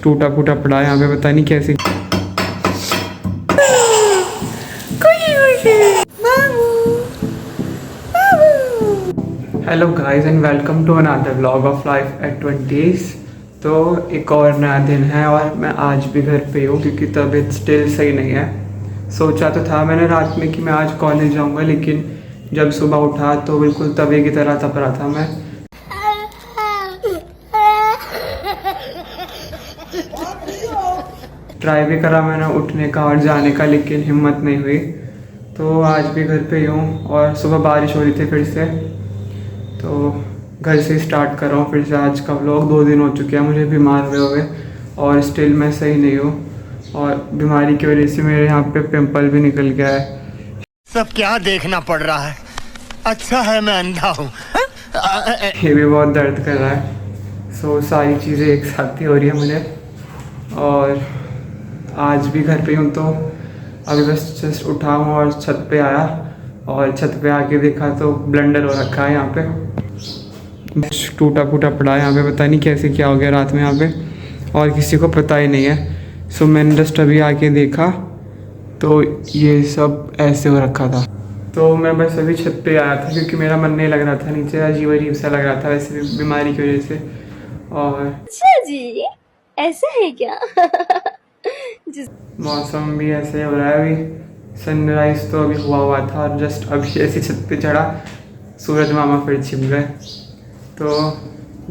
टूटा फूटा पड़ा है यहाँ पे, पता नहीं कैसे। Hello guys and welcome to another vlog of life at 20s। तो एक और नया दिन है और मैं आज भी घर पे हूँ क्योंकि तबीयत स्टिल सही नहीं है। सोचा तो था मैंने रात में कि मैं आज कॉलेज जाऊँगा, लेकिन जब सुबह उठा तो बिल्कुल तवे की तरह तप रहा था मैं। ट्राई भी करा मैंने उठने का और जाने का, लेकिन हिम्मत नहीं हुई। तो आज भी घर पे ही हूँ और सुबह बारिश हो रही थी फिर से, तो घर से स्टार्ट कर रहा हूँ फिर से आज का व्लॉग। 2 दिन हो चुके हैं मुझे बीमार हुए और स्टिल मैं सही नहीं हूँ, और बीमारी की वजह से मेरे यहाँ पे पिंपल भी निकल गया है। सब क्या देखना पड़ रहा है, अच्छा है मैं अंधा हूँ। ये भी बहुत दर्द कर रहा है। सो सारी चीज़ें एक साथ ही हो रही है मुझे, और आज भी घर पे हूँ। तो अभी बस जस्ट उठा हूँ और छत पे आया, और छत पे आके देखा तो ब्लेंडर हो रखा है यहाँ पे, टूटा फूटा पड़ा है यहाँ पे, पता नहीं कैसे क्या हो गया रात में यहाँ पे, और किसी को पता ही नहीं है। सो मैंने जस्ट अभी आके देखा तो ये सब ऐसे हो रखा था। तो मैं बस अभी छत पे आया था क्योंकि मेरा मन नहीं लग रहा था, नीचे अजीब अजीब सा लग रहा था वैसे भी बीमारी की वजह से। और अच्छा जी, ऐसा है क्या? मौसम भी ऐसे हो रहा है। अभी सनराइज तो अभी हुआ था और जस्ट अभी ऐसी छत पे चढ़ा, सूरज मामा फिर छिप गए। तो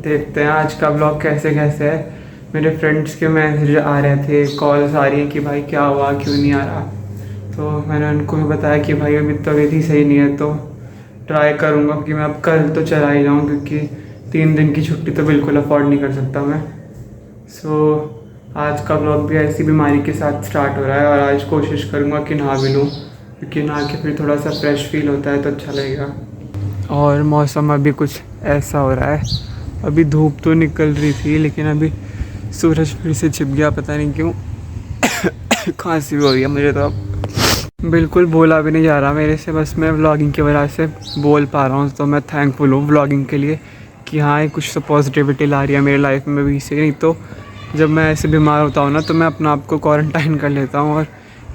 देखते हैं आज का ब्लॉग कैसे कैसे है। मेरे फ्रेंड्स के मैसेज आ रहे थे, कॉल्स आ रही हैं कि भाई क्या हुआ, क्यों नहीं आ रहा। तो मैंने उनको भी बताया कि भाई अभी तबीयत ही सही नहीं है, तो ट्राई करूँगा कि मैं अब कल तो चला ही जाऊँ, क्योंकि 3 दिन की छुट्टी तो बिल्कुल अफोर्ड नहीं कर सकता मैं। सो आज का ब्लॉग भी ऐसी बीमारी के साथ स्टार्ट हो रहा है, और आज कोशिश करूँगा कि नहा भी लूँ, क्योंकि नहा के फिर थोड़ा सा फ्रेश फील होता है तो अच्छा लगेगा। और मौसम अभी कुछ ऐसा हो रहा है, अभी धूप तो निकल रही थी लेकिन अभी सूरज फिर से छिप गया, पता नहीं क्यों। खांसी भी हो रही है मुझे, तो अब बिल्कुल बोला भी नहीं जा रहा मेरे से, बस मैं व्लॉगिंग की वजह से बोल पा रहा हूँ। तो मैं थैंकफुल हूँ व्लॉगिंग के लिए कि हाँ ये कुछ तो पॉजिटिविटी ला रही है मेरी लाइफ में भी से। नहीं तो जब मैं ऐसे बीमार होता हूँ ना, तो मैं अपना आप को क्वारंटाइन कर लेता हूँ और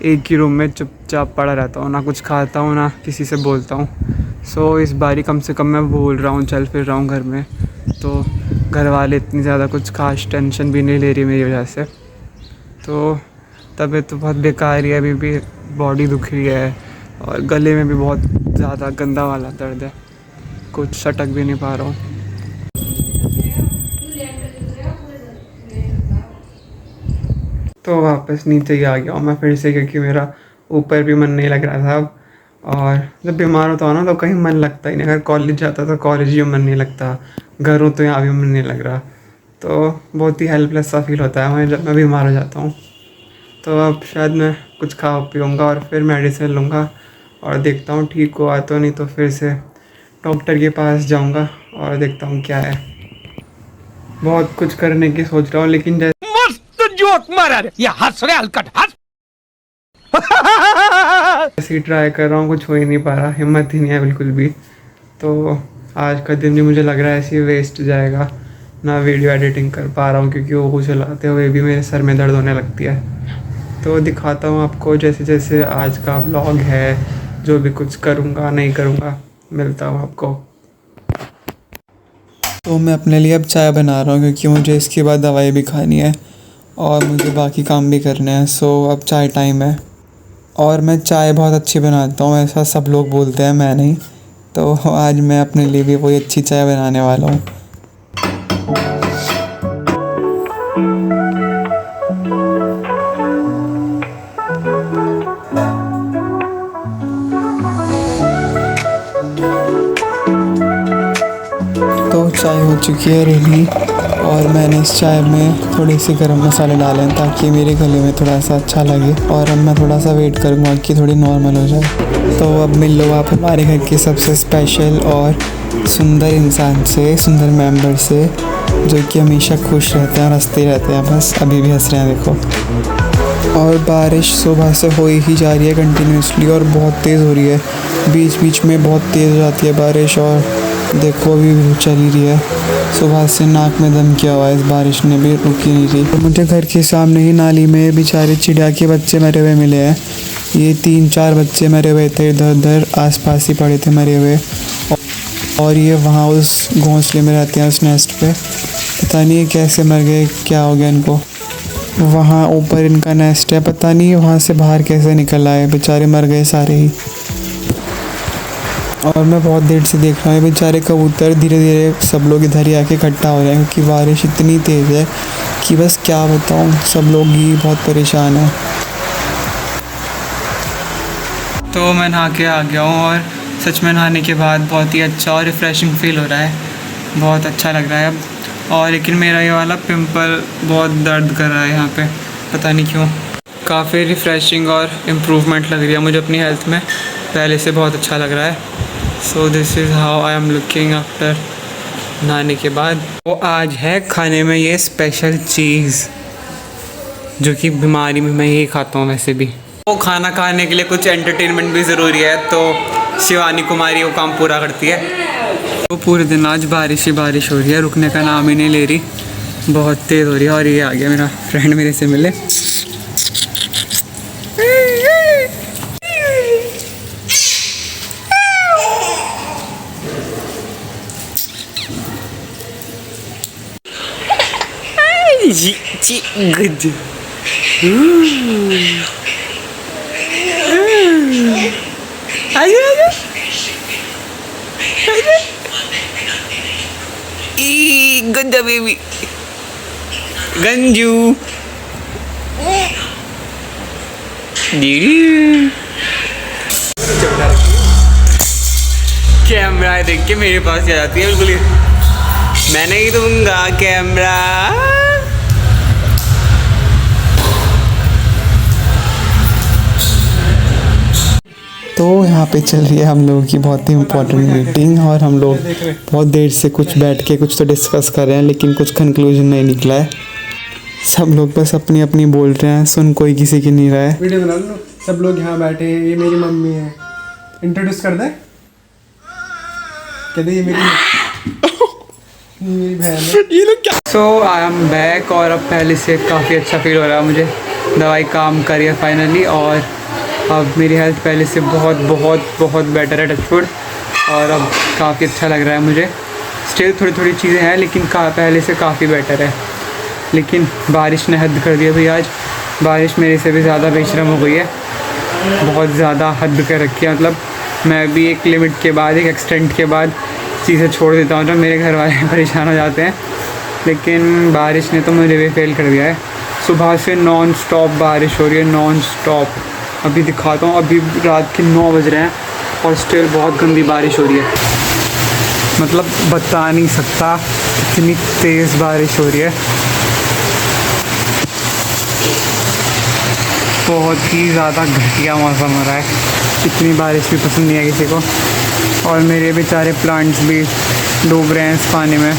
एक ही रूम में चुपचाप पड़ा रहता हूँ, ना कुछ खाता हूँ ना किसी से बोलता हूँ। सो इस बारी कम से कम मैं बोल रहा हूँ, चल फिर रहा हूँ घर में, तो घर वाले इतनी ज़्यादा कुछ खास टेंशन भी नहीं ले रही मेरी वजह से। तो तबीयत तो बहुत बेकार ही है, अभी भी बॉडी दुख रही है और गले में भी बहुत ज़्यादा गंदा वाला दर्द है, कुछ सटक भी नहीं पा रहा हूँ। तो वापस नीचे ही आ गया हूँ मैं फिर से, क्योंकि मेरा ऊपर भी मन नहीं लग रहा था अब। और जब बीमार होता हूँ ना तो कहीं मन लगता ही नहीं। अगर कॉलेज जाता तो कॉलेज ही मन नहीं लगता, घर हूँ तो यहाँ भी मन नहीं लग रहा। तो बहुत ही हेल्पलेस सा फील होता है मैं जब मैं बीमार हो जाता हूँ। तो अब शायद मैं कुछ खा पीऊँगा और फिर मेडिसिन लूँगा, और देखता हूँ ठीक हुआ तो, नहीं तो फिर से डॉक्टर के पास जाऊँगा और देखता हूँ क्या है। बहुत कुछ करने की सोच रहा हूँ, लेकिन जोक मारा रे, ये हंस रहे हलकट हंस। ऐसे ही ट्राई कर रहा हूँ, कुछ हो ही नहीं पा रहा, हिम्मत ही नहीं है बिल्कुल भी। तो आज का दिन भी मुझे लग रहा है ऐसे ही वेस्ट जाएगा, ना वीडियो एडिटिंग कर पा रहा हूँ क्योंकि वो चलाते हुए भी मेरे सर में दर्द होने लगती है। तो दिखाता हूँ आपको जैसे जैसे आज का व्लॉग है, जो भी कुछ करूँगा नहीं करूँगा, मिलता हूँ आपको। तो मैं अपने लिए अब चाय बना रहा हूँ क्योंकि मुझे इसके बाद दवाई भी खानी है और मुझे बाकी काम भी करने हैं। सो अब चाय टाइम है, और मैं चाय बहुत अच्छी बनाता हूँ, ऐसा सब लोग बोलते हैं, मैं नहीं। तो आज मैं अपने लिए भी वही अच्छी चाय बनाने वाला हूँ। तो चाय हो चुकी है रेडी, और मैंने इस चाय में थोड़े से गरम मसाले डाले हैं ताकि मेरे गले में थोड़ा सा अच्छा लगे, और अब मैं थोड़ा सा वेट करूँगा कि थोड़ी नॉर्मल हो जाए। तो अब मिल लो आप हमारे घर के सबसे स्पेशल और सुंदर इंसान से, सुंदर मेंबर से, जो कि हमेशा खुश रहते हैं और हंसते रहते हैं। बस अभी भी हंस रहे हैं देखो। और बारिश सुबह से हो ही जा रही है कंटिन्यूसली, और बहुत तेज़ हो रही है, बीच बीच में बहुत तेज़ हो जाती है बारिश, और देखो अभी चल ही रही है। सुबह से नाक में दम की आवाज़, बारिश ने भी रुकी नहीं थी। तो मुझे घर के सामने ही नाली में बेचारे चिड़िया के बच्चे मरे हुए मिले हैं। ये 3-4 बच्चे मरे हुए थे, इधर उधर आसपास ही पड़े थे मरे हुए। और ये वहाँ उस घोंसले में रहते हैं, उस नेस्ट पे। पता नहीं कैसे मर गए, क्या हो गया इनको। वहाँ ऊपर इनका नेस्ट है, पता नहीं वहाँ से बाहर कैसे निकल आए, बेचारे मर गए सारे ही। और मैं बहुत देर से देख रहा हूँ बेचारे कबूतर, धीरे धीरे सब लोग इधर ही आके इकट्ठा हो रहे हैं क्योंकि बारिश इतनी तेज़ है कि बस क्या बताऊँ, सब लोग ही बहुत परेशान हैं। तो मैं नहा के आ गया हूँ और सच में नहाने के बाद बहुत ही अच्छा और रिफ़्रेशिंग फ़ील हो रहा है, बहुत अच्छा लग रहा है अब। और लेकिन मेरा ये वाला पिंपल बहुत दर्द कर रहा है यहाँ पे, पता नहीं क्यों। काफ़ी रिफ़्रेशिंग और इम्प्रूवमेंट लग रही है मुझे अपनी हेल्थ में, पहले से बहुत अच्छा लग रहा है। So this is how I am looking after नहाने के बाद। वो आज है खाने में ये स्पेशल चीज़, जो कि बीमारी में मैं यही खाता हूँ वैसे भी। वो खाना खाने के लिए कुछ एंटरटेनमेंट भी ज़रूरी है, तो शिवानी कुमारी वो काम पूरा करती है। तो पूरे दिन आज बारिश ही बारिश हो रही है, रुकने का नाम ही नहीं ले रही, बहुत तेज़ हो रही है। और ये आ गया मेरा फ्रेंड मेरे से मिले। गुड गंजा बेबी गंजू कैमरा देख के मेरे पास आ जाती है बिल्कुल ही, मैं नहीं दूंगा कैमरा। तो यहाँ पे चल रही है हम लोगों की बहुत ही इम्पोर्टेंट मीटिंग, और हम लोग बहुत देर से कुछ बैठ के कुछ तो डिस्कस कर रहे हैं, लेकिन कुछ कंक्लूजन नहीं निकला है। सब लोग बस अपनी अपनी बोल रहे हैं, सुन कोई किसी की नहीं रहा है। वीडियो बना लो, सब लोग यहाँ बैठे हैं। ये मेरी मम्मी है, इंट्रोड्यूस कर दे। कहते ये मेरी बहन है। ये लोग क्या। सो आई एम बैक, और अब पहले से काफ़ी अच्छा फील हो रहा है मुझे। दवाई काम करी है फाइनली, और अब मेरी हेल्थ पहले से बहुत बहुत बहुत बेटर है, टच वुड। और अब काफ़ी अच्छा लग रहा है मुझे। स्टिल थोड़ी थोड़ी चीज़ें हैं, लेकिन पहले से काफ़ी बेटर है। लेकिन बारिश ने हद कर दिया भाई, आज बारिश मेरे से भी ज़्यादा बेशरम हो गई है, बहुत ज़्यादा हद कर रखी है। मतलब मैं भी एक लिमिट के बाद, एक एक्सटेंट के बाद चीज़ें छोड़ देता हूँ, जब मेरे घर वाले परेशान हो जाते हैं। लेकिन बारिश ने तो मुझे भी फेल कर दिया है। सुबह से नॉन स्टॉप बारिश हो रही है, नॉन स्टॉप। अभी दिखाता हूँ, अभी रात के 9 बज रहे हैं और स्टिल बहुत गंदी बारिश हो रही है। मतलब बता नहीं सकता इतनी तेज़ बारिश हो रही है, बहुत ही ज़्यादा घटिया मौसम हो रहा है। इतनी बारिश भी पसंद नहीं है किसी को। और मेरे बेचारे प्लांट्स भी डूब रहे हैं इस पानी में,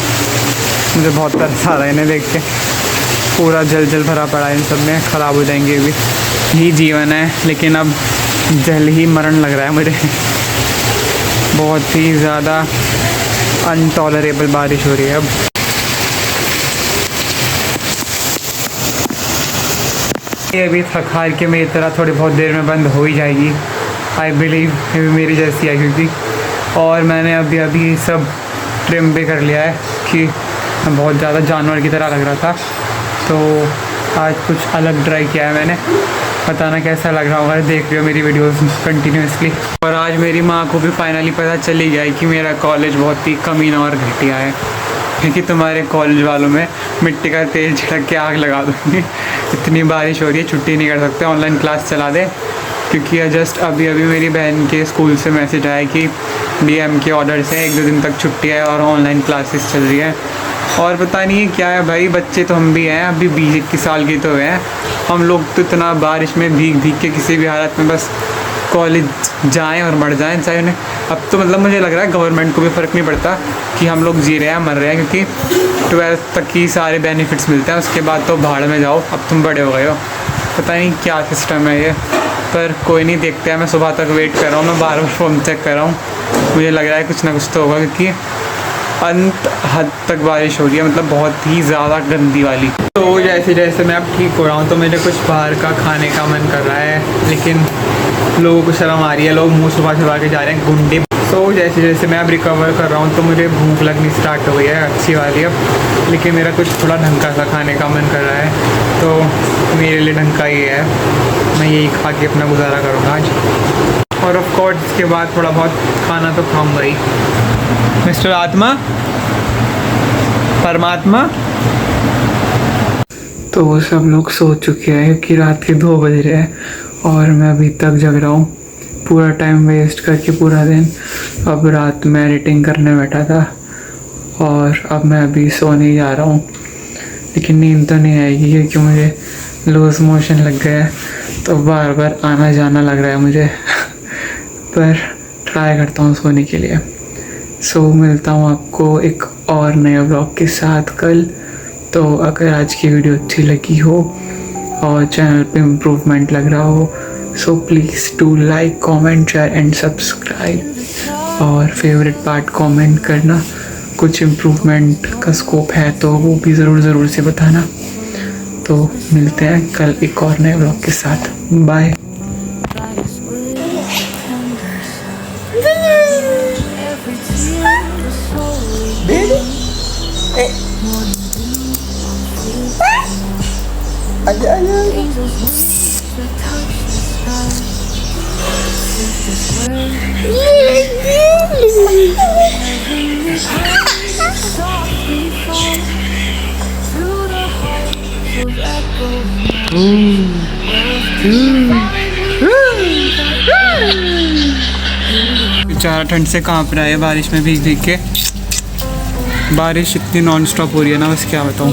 मुझे बहुत तरस आ रहा है इन्हें देख के। पूरा जल जल भरा पड़ा है इन सब में, ख़राब हो जाएंगे भी। यही जीवन है, लेकिन अब जल ही मरण लग रहा है मुझे। बहुत ही ज़्यादा अनटॉलरेबल बारिश हो रही है अब। ये अभी थक हार के मेरी तरह थोड़ी बहुत देर में बंद हो ही जाएगी, आई बिलीव। मेरी जैसी है क्योंकि, और मैंने अभी सब ट्रिम भी कर लिया है कि बहुत ज़्यादा जानवर की तरह लग रहा था। तो आज कुछ अलग ट्राई किया है मैंने, बताना कैसा लग रहा होगा। देख रहे हो मेरी वीडियोस कंटिन्यूसली। और आज मेरी माँ को भी फाइनली पता चली गया कि मेरा कॉलेज बहुत ही कमीना और घटिया है, क्योंकि तुम्हारे कॉलेज वालों में मिट्टी का तेल छिड़क के आग लगा दूँगी। इतनी बारिश हो रही है, छुट्टी नहीं कर सकते, ऑनलाइन क्लास चला दे। क्योंकि जस्ट अभी मेरी बहन के स्कूल से मैसेज आया कि डीएम के ऑर्डर से 1-2 दिन तक छुट्टी है और ऑनलाइन क्लासेस चल रही है। और पता नहीं क्या है भाई, बच्चे तो हम भी हैं, अभी 20-21 साल के तो हुए हैं हम लोग, तो इतना बारिश में भीग के किसी भी हालत में बस कॉलेज जाएं और मर जाएं चाहे उन्हें। अब तो मतलब मुझे लग रहा है गवर्नमेंट को भी फ़र्क नहीं पड़ता कि हम लोग जी रहे हैं मर रहे हैं, क्योंकि 12th तक ही सारे बेनिफिट्स मिलते हैं, उसके बाद तो भाड़ में जाओ, अब तुम बड़े हो गए हो। पता नहीं क्या सिस्टम है ये, पर कोई नहीं, देखते हैं। मैं सुबह तक वेट कर रहा हूँ, मैं बार-बार फ़ोन चेक कर रहा हूँ, मुझे लग रहा है कुछ ना कुछ तो होगा, क्योंकि अंत हद तक बारिश हो रही है, मतलब बहुत ही ज़्यादा गंदी वाली। तो जैसे जैसे मैं अब ठीक हो रहा हूँ तो मुझे कुछ बाहर का खाने का मन कर रहा है, लेकिन लोगों को शर्म आ रही है, लोग मुँह छुपा के जा रहे हैं गुंडे। तो जैसे जैसे मैं अब रिकवर कर रहा हूँ तो मुझे भूख लगनी स्टार्ट हो गई है अच्छी वाली अब, लेकिन मेरा कुछ थोड़ा ढंग का सा खाने का मन कर रहा है, तो मेरे लिए ढंग का ही है, मैं यही खा के अपना गुजारा करूँगा आज। और ऑफ कोर्स इसके बाद थोड़ा बहुत खाना तो खाऊंगा ही। मिस्टर आत्मा, परमात्मा। तो वो सब लोग सो चुके हैं कि रात के 2 बज रहे हैं और मैं अभी तक जग रहा हूँ, पूरा टाइम वेस्ट करके पूरा दिन। अब रात में एडिटिंग करने बैठा था और अब मैं अभी सोने जा रहा हूँ, लेकिन नींद तो नहीं आएगी क्योंकि मुझे लूज मोशन लग गया है, तो बार बार आना जाना लग रहा है मुझे पर ट्राई करता हूँ सोने के लिए। सो मिलता हूँ आपको एक और नए व्लॉग के साथ कल। तो अगर आज की वीडियो अच्छी लगी हो और चैनल पे इम्प्रूवमेंट लग रहा हो, so please do like, comment, share and subscribe. और फेवरेट पार्ट कमेंट करना, कुछ इम्प्रूवमेंट का स्कोप है तो वो भी ज़रूर से बताना। तो मिलते हैं कल एक और नए व्लॉग के साथ। बाय। बेचारा ठंड से कांप रहा है बारिश में भीग के। बारिश इतनी नॉन स्टॉप हो रही है ना, बस क्या बताऊँ।